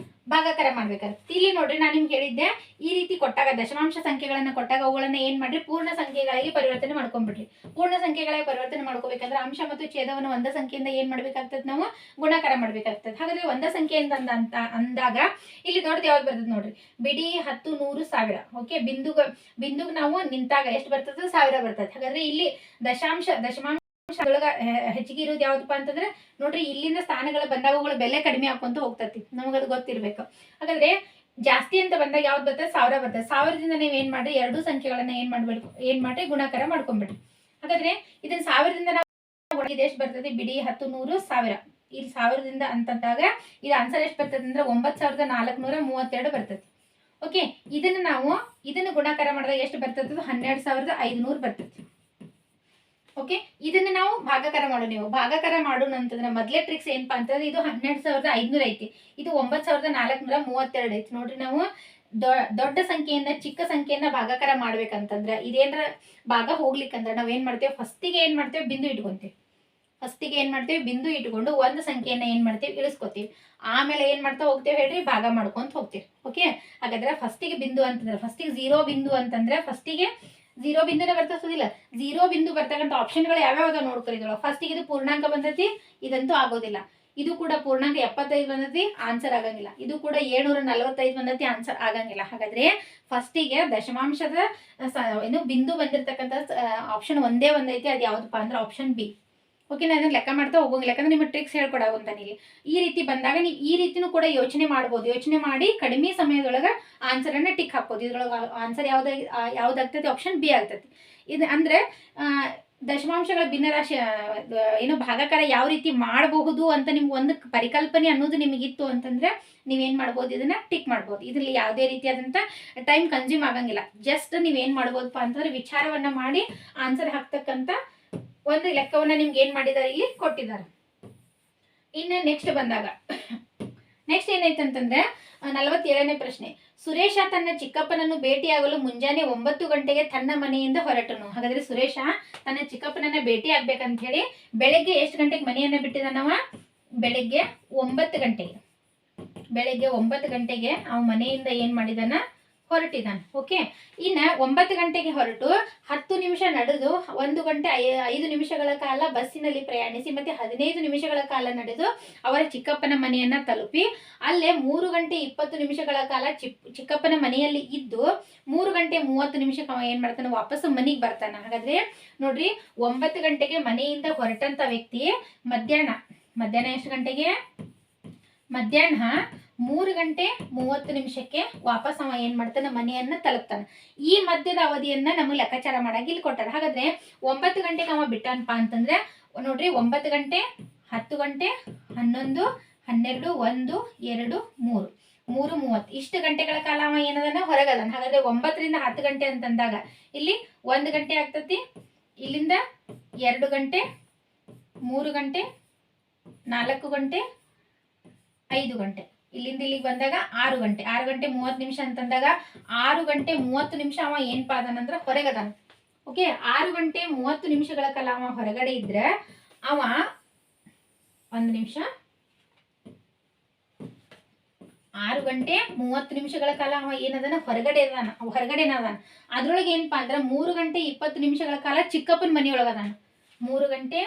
ಭಾಗಾಕಾರ ಮಾಡ್ಬೇಕಾಗ್ತದೆ. ಇಲ್ಲಿ ನೋಡ್ರಿ, ನಾನು ನಿಮ್ಗೆ ಹೇಳಿದ್ದೆ ಈ ರೀತಿ ಕೊಟ್ಟಾಗ ದಶಮಾಂಶ ಸಂಖ್ಯೆಗಳನ್ನ ಕೊಟ್ಟಾಗ ಅವುಗಳನ್ನ ಏನ್ ಮಾಡ್ರಿ? ಪೂರ್ಣ ಸಂಖ್ಯೆಗಳಿಗೆ ಪರಿವರ್ತನೆ ಮಾಡ್ಕೊಂಡ್ಬಿಡ್ರಿ. ಪೂರ್ಣ ಸಂಖ್ಯೆಗಳಿಗೆ ಪರಿವರ್ತನೆ ಮಾಡ್ಕೋಬೇಕಂದ್ರೆ ಅಂಶ ಮತ್ತು ಛೇದವನ್ನು ಒಂದ ಸಂಖ್ಯೆಯಿಂದ ಏನ್ ಮಾಡ್ಬೇಕಾಗ್ತದೆ? ನಾವು ಗುಣಾಕಾರ ಮಾಡ್ಬೇಕಾಗ್ತದೆ. ಹಾಗಾದ್ರೆ ಒಂದ ಸಂಖ್ಯೆಯಿಂದ ಅಂದಾಗ ಇಲ್ಲಿ ದೊಡ್ಡದು ಯಾವ್ದು ಬರ್ತದೆ ನೋಡ್ರಿ? ಬಿಡಿ 10 100 1000. ಓಕೆ, ಬಿಂದುಗ್ ನಾವು ನಿಂತಾಗ ಎಷ್ಟು ಬರ್ತದೆ? 1000 ಬರ್ತದೆ. ಹಾಗಾದ್ರೆ ಇಲ್ಲಿ ದಶಮಾಂಶ ಹೆಚ್ಚಿಗೆ ಇರೋದು ಯಾವ್ದಪ್ಪ ಅಂತಂದ್ರೆ ನೋಡ್ರಿ, ಇಲ್ಲಿಂದ ಸ್ಥಾನಗಳ ಬಂದಾಗ ಅವುಗಳ ಬೆಲೆ ಕಡಿಮೆ ಹಾಕೊಂತ ಹೋಗ್ತತಿ. ನಮಗದು ಗೊತ್ತಿರ್ಬೇಕು. ಹಾಗಾದ್ರೆ ಜಾಸ್ತಿ ಅಂತ ಬಂದಾಗ ಯಾವ್ದು ಬರ್ತದೆ? 1000 ಬರ್ತದೆ. 1000ದಿಂದ ನೀವು ಏನ್ ಮಾಡ್ರಿ? 2 ಸಂಖ್ಯೆಗಳನ್ನ ಏನ್ ಮಾಡ್ರಿ? ಗುಣಾಕಾರ ಮಾಡ್ಕೊಂಡ್ಬಿಡ್ರಿ. ಹಾಗಾದ್ರೆ ಇದನ್ನ 1000ದಿಂದ ನಾವು ಎಷ್ಟು ಬರ್ತದೆ? ಬಿಡಿ 10 100 1000. ಇಲ್ಲಿ 1000ದಿಂದ ಅಂತಂದಾಗ ಇದು ಆನ್ಸರ್ ಎಷ್ಟು ಬರ್ತದೆ ಅಂದ್ರೆ 9432 ಬರ್ತದೆ. ಓಕೆ, ಇದನ್ನ ಗುಣಾಕಾರ ಮಾಡಿದಾಗ ಎಷ್ಟು ಬರ್ತದೆ? 12500 ಬರ್ತದೆ. ಓಕೆ, ಇದನ್ನ ನಾವು ಭಾಗಾಕಾರ ಮಾಡೋಣ. ನೀವು ಭಾಗಾಕಾರ ಮಾಡೋಣ ಅಂತಂದ್ರೆ ಮೊದಲೇ ಟ್ರಿಕ್ಸ್ ಏನಪ್ಪಾ ಅಂತಂದ್ರೆ ಇದು 12500 ಐತಿ, ಇದು 9432 ಐತಿ. ನೋಡ್ರಿ, ನಾವು ದೊಡ್ಡ ಸಂಖ್ಯೆಯಿಂದ ಚಿಕ್ಕ ಸಂಖ್ಯೆಯನ್ನ ಭಾಗಾಕಾರ ಮಾಡ್ಬೇಕಂತಂದ್ರೆ ಇದೇನ್ರ ಭಾಗ ಹೋಗ್ಲಿಕ್ಕಂದ್ರೆ ನಾವೇನ್ ಮಾಡ್ತೇವೆ? ಫಸ್ಟಿಗೆ ಏನ್ ಮಾಡ್ತೇವೆ? ಬಿಂದು ಇಟ್ಕೊಂತೀವಿ. ಬಿಂದು ಇಟ್ಕೊಂಡು ಒಂದು ಸಂಖ್ಯೆಯನ್ನ ಏನ್ ಮಾಡ್ತೇವೆ? ಇಳಿಸ್ಕೊತೀವಿ. ಆಮೇಲೆ ಏನ್ ಮಾಡ್ತಾ ಹೋಗ್ತೇವೆ ಹೇಳ್ರಿ? ಭಾಗ ಮಾಡ್ಕೊಂತ ಹೋಗ್ತೀವಿ. ಓಕೆ, ಹಾಗಾದ್ರೆ ಫಸ್ಟಿಗೆ ಬಿಂದು ಅಂತಂದ್ರೆ ಫಸ್ಟಿಗೆ 0 ಬಿಂದು ಅಂತಂದ್ರೆ ಫಸ್ಟಿಗೆ 0 ಬಿಂದುನೇ ಬರ್ತದಿಲ್ಲ. 0 ಬಿಂದು ಬರ್ತಕ್ಕಂಥ ಆಪ್ಷನ್ಗಳು ಯಾವ್ಯಾವ ನೋಡ್ಕೊರಿದಳು. ಫಸ್ಟಿಗೆ ಇದು ಪೂರ್ಣಾಂಕ ಬಂದತಿ, ಇದಂತೂ ಆಗೋದಿಲ್ಲ. ಇದು ಕೂಡ ಪೂರ್ಣಾಂಕ 75 ಬಂದತಿ, ಆನ್ಸರ್ ಆಗಂಗಿಲ್ಲ. ಇದು ಕೂಡ 745 ಬಂದತಿ, ಆನ್ಸರ್ ಆಗಂಗಿಲ್ಲ. ಹಾಗಾದ್ರೆ ಫಸ್ಟಿಗೆ ದಶಮಾಂಶದ ಬಿಂದು ಬಂದಿರತಕ್ಕಂಥ ಆಪ್ಷನ್ ಒಂದೇ ಒಂದೈತಿ. ಅದು ಯಾವ್ದಪ್ಪ ಅಂದ್ರೆ ಆಪ್ಷನ್ ಬಿ. ಓಕೆ, ನಾನು ಲೆಕ್ಕ ಮಾಡ್ತಾ ಹೋಗೋಂಗಿಲ್ಲ, ಯಾಕಂದ್ರೆ ನಿಮಗೆ ಟ್ರಿಕ್ಸ್ ಹೇಳ್ಕೊಡಾಗುಂತ ನನಗೆ. ಈ ರೀತಿ ಬಂದಾಗ ನೀವು ಈ ರೀತಿನೂ ಕೂಡ ಯೋಚನೆ ಮಾಡ್ಬೋದು. ಯೋಚನೆ ಮಾಡಿ ಕಡಿಮೆ ಸಮಯದೊಳಗೆ ಆನ್ಸರ್ ಅನ್ನ ಟಿಕ್ ಹಾಕ್ಬೋದು. ಇದ್ರೊಳಗೆ ಆನ್ಸರ್ ಯಾವ್ದಾಗ್ತದೆ? ಆಪ್ಷನ್ ಬಿ ಆಗ್ತದೆ. ಇದು ಅಂದ್ರೆ ದಶಮಾಂಶಗಳ ಭಿನ್ನರಾಶಿ ಭಾಗಾಕಾರ ಯಾವ ರೀತಿ ಮಾಡಬಹುದು ಅಂತ ನಿಮ್ಗೆ ಒಂದು ಪರಿಕಲ್ಪನೆ ಅನ್ನೋದು ನಿಮಗಿತ್ತು ಅಂತಂದ್ರೆ ನೀವೇನ್ ಮಾಡ್ಬೋದು? ಇದನ್ನ ಟಿಕ್ ಮಾಡ್ಬೋದು. ಇದರಲ್ಲಿ ಯಾವುದೇ ರೀತಿಯಾದಂತ ಟೈಮ್ ಕನ್ಸ್ಯೂಮ್ ಆಗಂಗಿಲ್ಲ. ಜಸ್ಟ್ ನೀವೇನ್ ಮಾಡ್ಬೋದಪ್ಪ ಅಂತಂದ್ರೆ ವಿಚಾರವನ್ನ ಮಾಡಿ ಆನ್ಸರ್ ಹಾಕ್ತಕ್ಕಂತ ಒಂದು ಲೆಕ್ಕವನ್ನ ನಿಮ್ಗೆ ಏನ್ ಮಾಡಿದ್ದಾರೆ? ಇಲ್ಲಿ ಕೊಟ್ಟಿದ್ದಾರೆ. ಇನ್ನು ನೆಕ್ಸ್ಟ್ ಬಂದಾಗ ನೆಕ್ಸ್ಟ್ ಏನೈತಂತಂದ್ರೆ 47ನೇ ಪ್ರಶ್ನೆ. ಸುರೇಶ ತನ್ನ ಚಿಕ್ಕಪ್ಪನನ್ನು ಭೇಟಿಯಾಗಲು ಮುಂಜಾನೆ 9 ಗಂಟೆಗೆ ತನ್ನ ಮನೆಯಿಂದ ಹೊರಟನು. ಹಾಗಾದ್ರೆ ಸುರೇಶ ತನ್ನ ಚಿಕ್ಕಪ್ಪನನ್ನ ಭೇಟಿ ಆಗ್ಬೇಕಂತ ಹೇಳಿ ಬೆಳಗ್ಗೆ ಎಷ್ಟು ಗಂಟೆಗೆ ಮನೆಯನ್ನ ಬಿಟ್ಟಿದಾನವ? ಬೆಳಗ್ಗೆ 9 ಗಂಟೆಗೆ. ಬೆಳಗ್ಗೆ 9 ಗಂಟೆಗೆ ಅವ ಮನೆಯಿಂದ ಏನ್ ಮಾಡಿದಾನ? ಹೊರಟಿದ್ದಾನೆ. ಓಕೆ, ಇನ್ನ 9 ಗಂಟೆಗೆ ಹೊರಟು 10 ನಿಮಿಷ ನಡೆದು 1 ಗಂಟೆ 5 ನಿಮಿಷಗಳ ಕಾಲ ಬಸ್ಸಿನಲ್ಲಿ ಪ್ರಯಾಣಿಸಿ ಮತ್ತೆ 15 ನಿಮಿಷಗಳ ಕಾಲ ನಡೆದು ಅವರ ಚಿಕ್ಕಪ್ಪನ ಮನೆಯನ್ನ ತಲುಪಿ ಅಲ್ಲೇ 3 ಗಂಟೆ 20 ನಿಮಿಷಗಳ ಕಾಲ ಚಿಕ್ಕಪ್ಪನ ಮನೆಯಲ್ಲಿ ಇದ್ದು 3 ಗಂಟೆ 30 ನಿಮಿಷಕ್ಕೆ ಅವ ಏನ್ ಮಾಡ್ತಾನೆ? ವಾಪಸ್ ಮನೆಗೆ ಬರ್ತಾನ. ಹಾಗಾದ್ರೆ ನೋಡ್ರಿ, 9 ಗಂಟೆಗೆ ಮನೆಯಿಂದ ಹೊರಟಂತ ವ್ಯಕ್ತಿ ಮಧ್ಯಾಹ್ನ ಎಷ್ಟು ಗಂಟೆಗೆ? ಮಧ್ಯಾಹ್ನ 3 ಗಂಟೆ 30 ನಿಮಿಷಕ್ಕೆ ವಾಪಸ್ ಅವ ಏನ್ ಮಾಡ್ತಾನೆ? ಮನೆಯನ್ನ ತಲುಪ್ತಾನೆ. ಈ ಮಧ್ಯದ ಅವಧಿಯನ್ನ ನಮಗೆ ಲೆಕ್ಕಾಚಾರ ಮಾಡಾಗಿ ಇಲ್ಲಿ ಕೊಟ್ಟಾರ. ಹಾಗಾದ್ರೆ 9 ಗಂಟೆಗೆ ಅವ ಬಿಟ್ಟನಪ್ಪ ಅಂತಂದ್ರೆ ನೋಡ್ರಿ, 9 ಗಂಟೆ 10 ಗಂಟೆ 11 12 1 2 3 3:30 ಇಷ್ಟು ಗಂಟೆಗಳ ಕಾಲ ಅವ ಏನದನ ಹೊರಗದಾನ. ಹಾಗಾದ್ರೆ 9 ರಿಂದ 10 ಗಂಟೆ ಅಂತಂದಾಗ ಇಲ್ಲಿ 1 ಗಂಟೆ ಆಗ್ತತಿ, ಇಲ್ಲಿಂದ 2 ಗಂಟೆ, 3 ಗಂಟೆ, 4 ಗಂಟೆ, 5 ಗಂಟೆ, ಇಲ್ಲಿಂದ ಇಲ್ಲಿಗೆ ಬಂದಾಗ 6 ಗಂಟೆ. 6 ಗಂಟೆ 30 ನಿಮಿಷ ಅಂತಂದಾಗ 6 ಗಂಟೆ 30 ನಿಮಿಷ ಅವ ಏನಪ್ಪಾ ಅದಾನಂದ್ರ ಹೊರಗದಾನ. ಓಕೆ, 6 ಗಂಟೆ 30 ನಿಮಿಷಗಳ ಕಾಲ ಅವ ಹೊರಗಡೆ ಇದ್ರೆ ಅವ 1 ನಿಮಿಷ 6 ಗಂಟೆ 30 ನಿಮಿಷಗಳ ಕಾಲ ಅವ ಏನದನ ಹೊರಗಡೆನ ಅದಾನ. ಅದ್ರೊಳಗೆ ಏನಪ್ಪಾ ಅಂದ್ರ 3 ಗಂಟೆ 20 ನಿಮಿಷಗಳ ಕಾಲ ಚಿಕ್ಕಪ್ಪನ ಮನಿಯೊಳಗ ಅದಾನ. 3 ಗಂಟೆ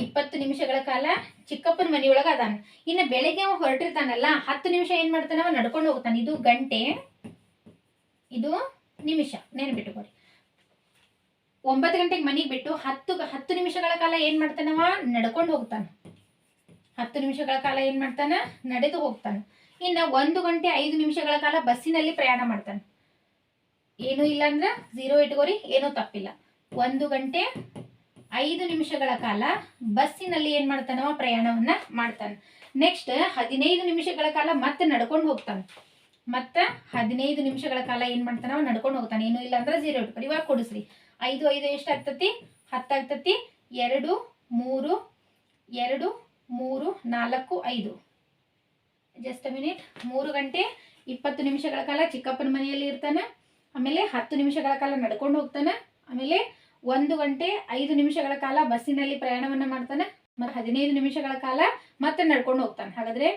20 ನಿಮಿಷಗಳ ಕಾಲ ಚಿಕ್ಕಪ್ಪನ ಮನಿಯೊಳಗ ಅದಾನ. ಇನ್ನು ಬೆಳಿಗ್ಗೆ ಅವ ಹೊರಟಿರ್ತಾನಲ್ಲ 10 ನಿಮಿಷ ಏನ್ ಮಾಡ್ತಾನ, ಅವ ನಡ್ಕೊಂಡು ಹೋಗ್ತಾನೆ. ಇದು ಗಂಟೆ, ಇದು ನಿಮಿಷ, ನೆನಪಿಟ್ಟುಕೊರಿ. 9 ಗಂಟೆಗೆ ಮನಿಗೆ ಬಿಟ್ಟು 10 ನಿಮಿಷಗಳ ಕಾಲ ಏನ್ ಮಾಡ್ತಾನವ, ನಡ್ಕೊಂಡು ಹೋಗ್ತಾನ. 10 ನಿಮಿಷಗಳ ಕಾಲ ಏನ್ ಮಾಡ್ತಾನ, ನಡೆದು ಹೋಗ್ತಾನ. ಇನ್ನು 1 ಗಂಟೆ 5 ನಿಮಿಷಗಳ ಕಾಲ ಬಸ್ಸಿನಲ್ಲಿ ಪ್ರಯಾಣ ಮಾಡ್ತಾನೆ. ಏನೂ ಇಲ್ಲ ಅಂದ್ರೆ 0 ಇಟ್ಕೋರಿ, ಏನೂ ತಪ್ಪಿಲ್ಲ. 1 ಗಂಟೆ 5 ನಿಮಿಷಗಳ ಕಾಲ ಬಸ್ಸಿನಲ್ಲಿ ಏನ್ ಮಾಡ್ತಾನವ, ಪ್ರಯಾಣವನ್ನ ಮಾಡ್ತಾನೆ. ನೆಕ್ಸ್ಟ್ 15 ನಿಮಿಷಗಳ ಕಾಲ ಮತ್ತೆ ನಡ್ಕೊಂಡು ಹೋಗ್ತಾನೆ. ಮತ್ತೆ 15 ನಿಮಿಷಗಳ ಕಾಲ ಏನ್ ಮಾಡ್ತಾನವ, ನಡ್ಕೊಂಡು ಹೋಗ್ತಾನೆ. ಏನೂ ಇಲ್ಲ ಅಂದ್ರೆ 0 ಇಟ್ಕೋರಿ. ಇವಾಗ ಕೊಡಿಸ್ರಿ. 5 5 ಎಷ್ಟು ಆಗ್ತತಿ, 10 ಆಗ್ತತಿ. 2 3 2 3 4 5. Just a minute. 3 ಗಂಟೆ 20 ನಿಮಿಷಗಳ ಕಾಲ ಚಿಕ್ಕಪ್ಪನ ಮನೆಯಲ್ಲಿ ಇರ್ತಾನೆ. ಆಮೇಲೆ 10 ನಿಮಿಷಗಳ ಕಾಲ ನಡ್ಕೊಂಡು ಹೋಗ್ತಾನೆ. ಆಮೇಲೆ 1 ಗಂಟೆ 5 ನಿಮಿಷಗಳ ಕಾಲ ಬಸ್ಸಿನಲ್ಲಿ ಪ್ರಯಾಣವನ್ನ ಮಾಡ್ತಾನೆ. ಮತ್ತೆ 15 ನಿಮಿಷಗಳ ಕಾಲ ಮತ್ತೆ ನಡ್ಕೊಂಡು ಹೋಗ್ತಾನೆ. ಹಾಗಾದ್ರೆ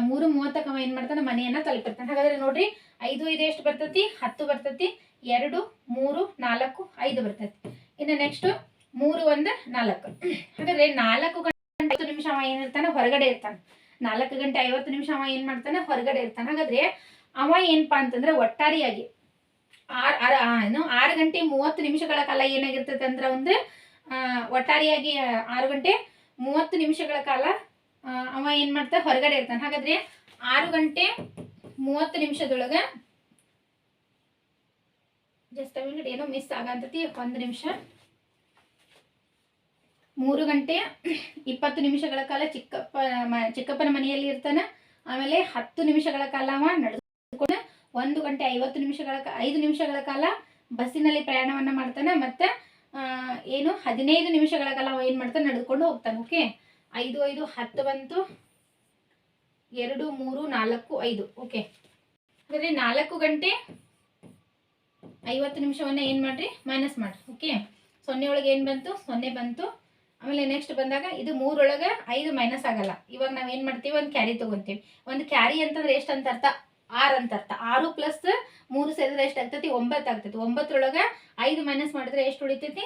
3:30ಕ್ಕೆ ಅವ ಏನ್ ಮಾಡ್ತಾನೆ, ಮನೆಯನ್ನ ತಲುಪಿರ್ತಾನೆ. ಹಾಗಾದ್ರೆ ನೋಡ್ರಿ, 5 5 ಎಷ್ಟು ಬರ್ತತಿ, 10 ಬರ್ತತಿ. 2 3 4 5 ಬರ್ತತಿ. ಇನ್ನು ನೆಕ್ಸ್ಟ್ 3 1 4. ಹಾಗಾದ್ರೆ 4 ಗಂಟೆ 50 ನಿಮಿಷ ಅವ ಏನಿರ್ತಾನೆ, ಹೊರಗಡೆ ಇರ್ತಾನೆ. 4 ಗಂಟೆ 50 ನಿಮಿಷ ಅವ ಏನ್ ಮಾಡ್ತಾನೆ, ಹೊರಗಡೆ ಇರ್ತಾನೆ. ಹಾಗಾದ್ರೆ ಅವ ಏನಪ್ಪಾ ಅಂತಂದ್ರೆ ಒಟ್ಟಾರಿಯಾಗಿ 6 ಗಂಟೆ 30 ನಿಮಿಷಗಳ ಕಾಲ ಏನಾಗಿರ್ತದೆ ಅಂದ್ರೆ ಒಂದು ಒಟ್ಟಾರಿಯಾಗಿ 6 ಗಂಟೆ 30 ನಿಮಿಷಗಳ ಕಾಲ ಅವ ಏನ್ ಮಾಡ್ತಾನೆ, ಹೊರಗಡೆ ಇರ್ತಾನೆ. ಹಾಗಾದ್ರೆ 6 ಗಂಟೆ 30 ನಿಮಿಷದೊಳಗ ಜಸ್ಟ್ ಮಿನಿಟ್, ಏನೋ ಮಿಸ್ ಆಗಂತತಿ, 1 ನಿಮಿಷ. 3 ಗಂಟೆ 20 ನಿಮಿಷಗಳ ಕಾಲ ಚಿಕ್ಕಪ್ಪನ ಮನೆಯಲ್ಲಿ ಇರ್ತಾನೆ. ಆಮೇಲೆ 10 ನಿಮಿಷಗಳ ಕಾಲ ಅವ ನಡೆದುಕೊಂಡು 1 ಗಂಟೆ 5 ನಿಮಿಷಗಳ ಕಾಲ ಬಸ್ಸಿನಲ್ಲಿ ಪ್ರಯಾಣವನ್ನ ಮಾಡ್ತಾನೆ. ಮತ್ತೆ 15 ನಿಮಿಷಗಳ ಕಾಲ ಅವ ಏನ್ ಮಾಡ್ತಾನೆ, ನಡೆದುಕೊಂಡು ಹೋಗ್ತಾನೆ. ಓಕೆ, 5 5 10 ಬಂತು. 2 3 4 5. ಓಕೆ, ಹಾಗಾದ್ರೆ 4 ಗಂಟೆ 50 ನಿಮಿಷವನ್ನ ಏನ್ ಮಾಡ್ರಿ, ಮೈನಸ್ ಮಾಡ್ರಿ. ಓಕೆ, 0 ಒಳಗೆ ಏನ್ ಬಂತು, 0 ಬಂತು. ಆಮೇಲೆ ನೆಕ್ಸ್ಟ್ ಬಂದಾಗ ಇದು 3 ಒಳಗೆ 5 ಮೈನಸ್ ಆಗಲ್ಲ. ಇವಾಗ ನಾವ್ ಏನ್ ಮಾಡ್ತೀವಿ, ಒಂದು ಕ್ಯಾರಿ ತಗೊಂತೀವಿ. ಒಂದು ಕ್ಯಾರಿ ಅಂತಂದ್ರೆ ಎಷ್ಟು ಅಂತ ಅರ್ಥ, 6 ಅಂತ ಅರ್ಥ. 6 ಪ್ಲಸ್ 3 ಸೇರಿದ್ರೆ ಎಷ್ಟು ಆಗ್ತೈತಿ, 9 ಆಗ್ತೈತಿ. 9 ಒಳಗೆ 5 ಮೈನಸ್ ಮಾಡಿದ್ರೆ ಎಷ್ಟು ಉಳಿತೈತಿ,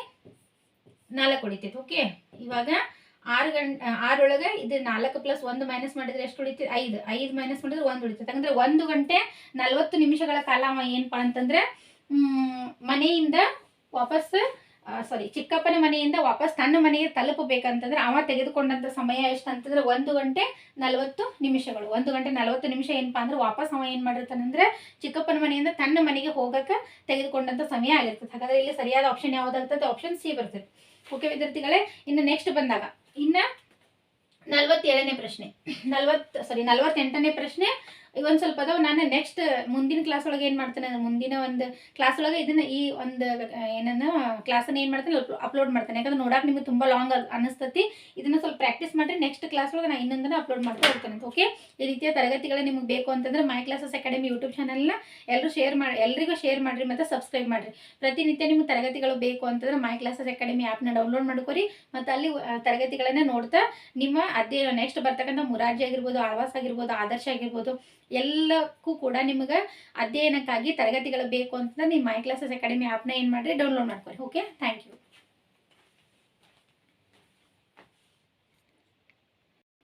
4 ಉಳಿತೈತಿ. ಓಕೆ, ಇವಾಗ 6 ಒಳಗೆ ಇದು 4 ಪ್ಲಸ್ 1 ಮೈನಸ್ ಮಾಡಿದ್ರೆ ಎಷ್ಟು ಉಳಿತೈತಿ, 5. 5 ಮೈನಸ್ ಮಾಡಿದ್ರೆ 1 ಉಳಿತೈತಿ. ಅಂದ್ರೆ 1 ಗಂಟೆ 40 ನಿಮಿಷಗಳ ಕಾಲ ಅವ ಏನಪ್ಪಾ ಅಂತಂದ್ರೆ ಮನೆಯಿಂದ ವಾಪಸ್ ಚಿಕ್ಕಪ್ಪನ ಮನೆಯಿಂದ ವಾಪಸ್ ತನ್ನ ಮನೆಗೆ ತಲುಪಬೇಕಂತಂದ್ರೆ ಅವ ತೆಗೆದುಕೊಂಡಂತ ಸಮಯ ಎಷ್ಟು ಅಂತಂದ್ರೆ 1 ಗಂಟೆ 40 ನಿಮಿಷಗಳು. 1 ಗಂಟೆ 40 ನಿಮಿಷ ಏನಪ್ಪಾ ಅಂದ್ರೆ ವಾಪಸ್ ಅವ ಏನ್ ಮಾಡಿರ್ತಾನಂದ್ರೆ ಚಿಕ್ಕಪ್ಪನ ಮನೆಯಿಂದ ತನ್ನ ಮನೆಗೆ ಹೋಗಕ್ಕೆ ತೆಗೆದುಕೊಂಡಂತ ಸಮಯ ಆಗಿರ್ತದೆ. ಹಾಗಾದ್ರೆ ಇಲ್ಲಿ ಸರಿಯಾದ ಆಪ್ಷನ್ ಯಾವ್ದಾಗ್ತದೆ, ಆಪ್ಷನ್ ಸಿ ಬರ್ತದೆ. ಓಕೆ ವಿದ್ಯಾರ್ಥಿಗಳೇ, ಇನ್ನು ನೆಕ್ಸ್ಟ್ ಬಂದಾಗ ಇನ್ನ 47ನೇ ಪ್ರಶ್ನೆ, 48ನೇ ಪ್ರಶ್ನೆ. ಇವೊಂದು ಸ್ವಲ್ಪ ಅದಾವ. ನಾನು ನೆಕ್ಸ್ಟ್ ಮುಂದಿನ ಕ್ಲಾಸ್ ಒಳಗೆ ಏನು ಮಾಡ್ತೇನೆ, ಮುಂದಿನ ಒಂದು ಕ್ಲಾಸ್ ಒಳಗೆ ಇದನ್ನ ಈ ಒಂದು ಏನನ್ನ ಕ್ಲಾಸನ್ನು ಏನು ಮಾಡ್ತೇನೆ, ಅಪ್ಲೋಡ್ ಮಾಡ್ತೇನೆ. ಯಾಕಂದ್ರೆ ನೋಡಕ್ಕೆ ನಿಮಗೆ ತುಂಬ ಲಾಂಗ್ ಅನಿಸ್ತತಿ. ಇದನ್ನ ಸ್ವಲ್ಪ ಪ್ರಾಕ್ಟೀಸ್ ಮಾಡಿರಿ. ನೆಕ್ಸ್ಟ್ ಕ್ಲಾಸ್ ಒಳಗೆ ನಾನು ಇನ್ನೊಂದನ್ನು ಅಪ್ಲೋಡ್ ಮಾಡ್ತಾ ಹೋಗ್ತೇನೆ. ಓಕೆ, ಈ ರೀತಿಯ ತರಗತಿಗಳು ನಿಮಗೆ ಬೇಕು ಅಂತಂದ್ರೆ ಮೈ ಕ್ಲಾಸಸ್ ಅಕಾಡೆಮಿ ಯೂಟ್ಯೂಬ್ ಚಾನಲ್ನ ಎಲ್ರಿಗೂ ಶೇರ್ ಮಾಡಿರಿ ಮತ್ತು ಸಬ್ಸ್ಕ್ರೈಬ್ ಮಾಡಿರಿ. ಪ್ರತಿನಿತ್ಯ ನಿಮ್ಗೆ ತರಗತಿಗಳು ಬೇಕು ಅಂತಂದ್ರೆ ಮೈ ಕ್ಲಾಸಸ್ ಅಕಾಡೆಮಿ ಆ್ಯಪ್ನ ಡೌನ್ಲೋಡ್ ಮಾಡ್ಕೊರಿ ಮತ್ತು ಅಲ್ಲಿ ತರಗತಿಗಳನ್ನು ನೋಡ್ತಾ ನಿಮ್ಮ ಅಧ್ಯಯನ ನೆಕ್ಸ್ಟ್ ಬರ್ತಕ್ಕಂಥ ಮುರಾರ್ಜಿ ಆಗಿರ್ಬೋದು, ಆಳ್ವಾಸ್ ಆಗಿರ್ಬೋದು, ಆದರ್ಶ ಆಗಿರ್ಬೋದು, ಎಲ್ಲಕ್ಕೂ ಕೂಡ ನಿಮಗೆ ಅಧ್ಯಯನಕ್ಕಾಗಿ ತರಗತಿಗಳು ಬೇಕು ಅಂತಂದ್ರೆ ನಿಮ್ಮ ಮೈ ಕ್ಲಾಸಸ್ ಅಕಾಡೆಮಿ ಆ್ಯಪ್ನ ಏನು ಮಾಡಿರಿ, ಡೌನ್ಲೋಡ್ ಮಾಡ್ಕೊರಿ. Okay, thank you.